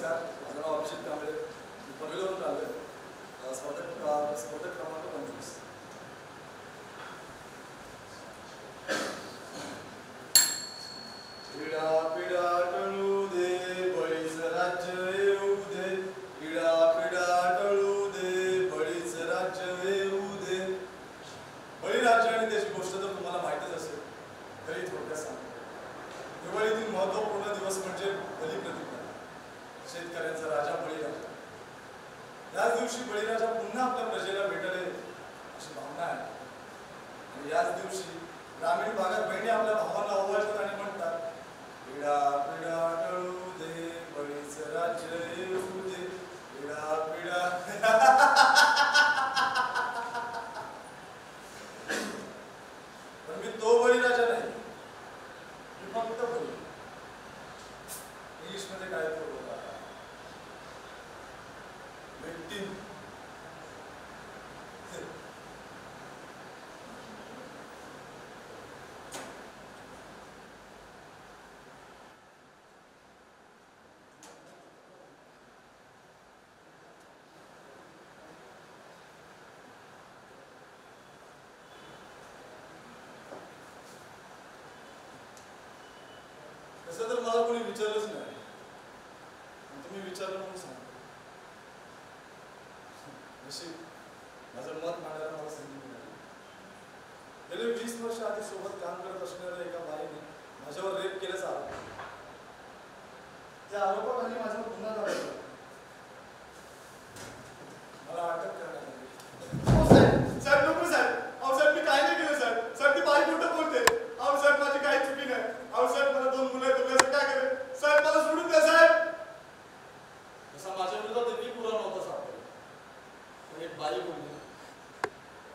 नमस्कार, माझं नाव अभिजित कांबळे, मी पनवेलवरून आलो आहे. स्पर्धक क्रमांक 25. पिढा पिढा टळू दे, बळीच राज्य येऊ दे. पिढा पिढा टळू दे, बळीच राज्य येऊ दे. बळीराज्य आणि त्याची गोष्ट तर तुम्हाला माहितच असेल, तरी थोडक्यात सांगतो. दिवाळीतील महत्त्वपूर्ण दिवस म्हणजे बलिप्रतिपदा. शेतकऱ्यांचा राजा बळीराजा. याच दिवशी बळीराजा पुन्हा आपल्या प्रजेला भेटेल अशी भावना आहे. आणि याच दिवशी ग्रामीण भागात बहिणी आपल्या भावांना ओवाळतात आणि म्हणतात, पिढा पिढा टळू दे, बळीच राज्य येऊ दे. पिढा पिढा पण मी तो बळीराजा नाही, मी फक्त बळी. इंग्लिश मध्ये काय तो victim. तसं तर मला कोणी विचारलंच नाही, तुम्ही विचारलं म्हणून सांगा. माझं मत मांडायला मला संधी मिळाली. गेले 20 वर्ष आधी सोबत काम करत असणाऱ्या एका बाईने माझ्यावर रेप केल्याचा आरोप. त्या आरोपाखाली माझ्यावर गुन्हा दाखल झाला. मला अटक करण्यात आली. साहेब नको साहेब. अहो साहेब मी काय नाही केलं साहेब. साहेब ती बाई खोटं बोलते. अहो साहेब माझी काही चुकी नाही. अहो साहेब मला 2 मुलं आहेत, तुम्ही असं काय करेल साहेब, मला सोडून द्या साहेब. तसा माझ्या विरोधात एकही पुरावा नव्हता साहेब. एक बाई बोलली,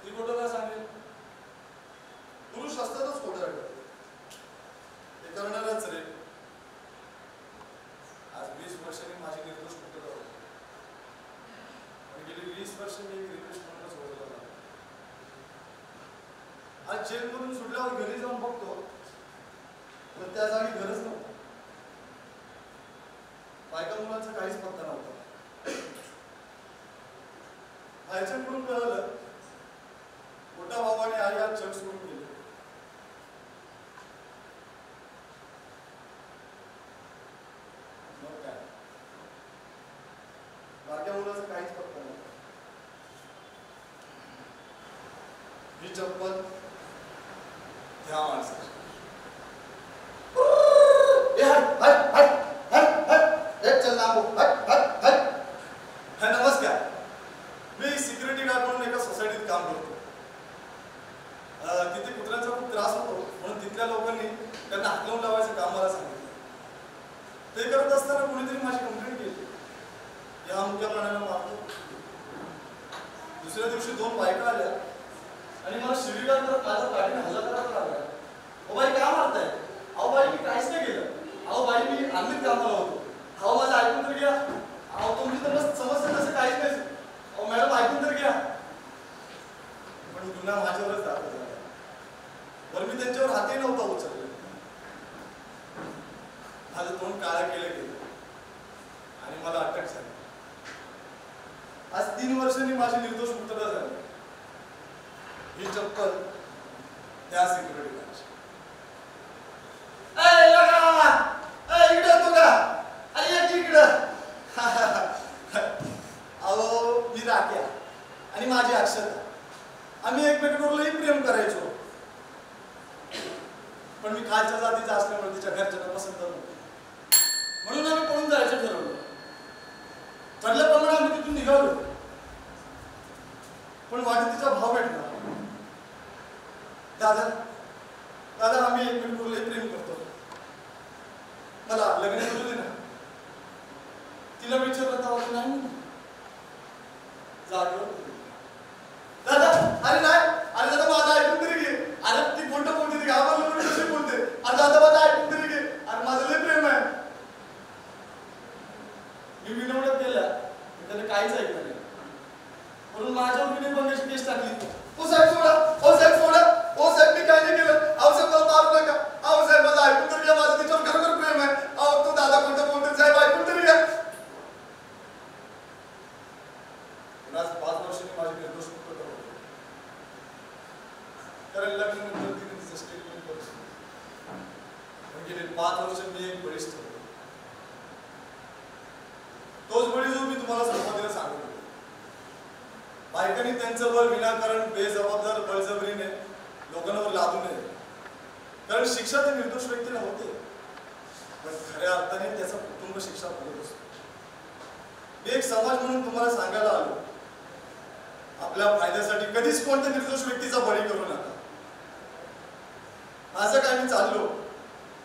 ती खोटं काय सांगेल? पुरुष असतातच खोटं आढळते, ते करणारच रे. आज 20 वर्षांनी माझी निर्दोष मुक्तता होती. गेली 20 वर्ष मी निर्दोष म्हणूनच ओळखला झाला. आज जेलमधून सुटल्यावर घरी जाऊन बघतो, पण त्या जागी घरच नव्हतं. बायका मुलांचा काहीच पत्ता नव्हता. आईच्याकडून कळलं, मोठा भाऊ आणि आई आज जग सोडून गेले. मग काय, बारक्या मुलाचं काहीच पत्ता नाही. ही चप्पल त्या माणसाची. नमस्कार, मी सिक्युरिटी गार्ड म्हणून एका सोसायटीत काम करतो. तिथे कुत्र्यांचा खूप त्रास होतो, म्हणून तिथल्या लोकांनी त्यांना हाकलून लावायचं काम मला सांगितलं. ते करत असताना कोणीतरी माझी कंप्लेंट केली, या मुक्या प्राण्याला मारतो. दुसऱ्या दिवशी 2 बायका आल्या आणि मला शिवीगाळ करत माझा गाडीने हल्ला करायला लागला. अहो बाई काय मारताय? अहो बाई मी काहीच नाही केलं. अहो बाई मी आम्हीच कामाला होतो. अहो माझं ऐकून तर घ्या. अहो तुमची तर मस्त समस्या तसं काहीच नाही. अहो मॅडम ऐकून तर घ्या. पण गुन्हा माझ्यावरच दाखल झाला. बरं मी त्यांच्यावर हातही नव्हता उचलले. माझं तोंड काळं केलं गेलं आणि मला अटक झाली. आज 3 वर्षांनी माझी निर्दोष मुक्तता झाली. ही चप्पल त्या सिक्युरिटी गार्डची. इकडे होतो का? अरे या इकडं. अहो मी राख्या आणि माझी अक्षता, आम्ही एकमेकांवर लई प्रेम करायचो. पण मी खालच्या जातीचा असल्यामुळे तिच्या घरच्यांना पसंत नव्हतं, म्हणून आम्ही पळून जायचं ठरवलं. ठरल्याप्रमाणे आम्ही तिथून निघालो. पण वाटेत तिचा भाव भेटला. दादा दादा आम्ही एकमेकांवर लई प्रेम करतो, मला लग्न करू दे ना. तिला विचारलं तर नाही म्हणून जागेवर दादा. अरे नाही, अरे दादा माझं ऐकून तरी घे. अरे ती खोटं बोलते, ती गावाला कशी बोलते. अरे दादा माझं ऐकून तरी घे. अरे माझं लय प्रेम आहे. मी विनवण्यात गेला, त्याने काहीच ऐकलं नाही, म्हणून माझ्यावर विनयभंगाची केस टाकली. ओ साहेब सोडा, ओ साहेब सोडा, ओ साहेब मी काय नाही केलं. अहो साहेब मला मारू नका. अहो साहेब माझं ऐकून तरी घ्या, माझं तिच्यावर खरोखर प्रेम आहे. अहो तो दादा खोटं बोलतो, साहेब ऐकून तरी घ्या. करायला लागली नंतर तिने तिचं स्टेटमेंट करतो. गेले 5 वर्ष मी एक बळीच ठेवतो. तोच बळी जो मी तुम्हाला सुरुवातीला सांगतो. बायकांनी त्यांचं बळ विनाकारण बेजबाबदार बळजबरीने लोकांवर लादू नये. कारण शिक्षा त्या निर्दोष व्यक्तीला होते, पण खऱ्या अर्थाने त्याचा कुटुंब शिक्षा भोगत असतो. मी एक समाज म्हणून तुम्हाला सांगायला आलो, आपल्या फायद्यासाठी कधीच कोणत्या निर्दोष व्यक्तीचा बळी करू नका. असं काय मी चाललो,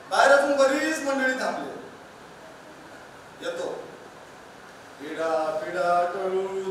बाहेर अजून बरीच मंडळी थांबली. येतो. पिढा पिढा टळू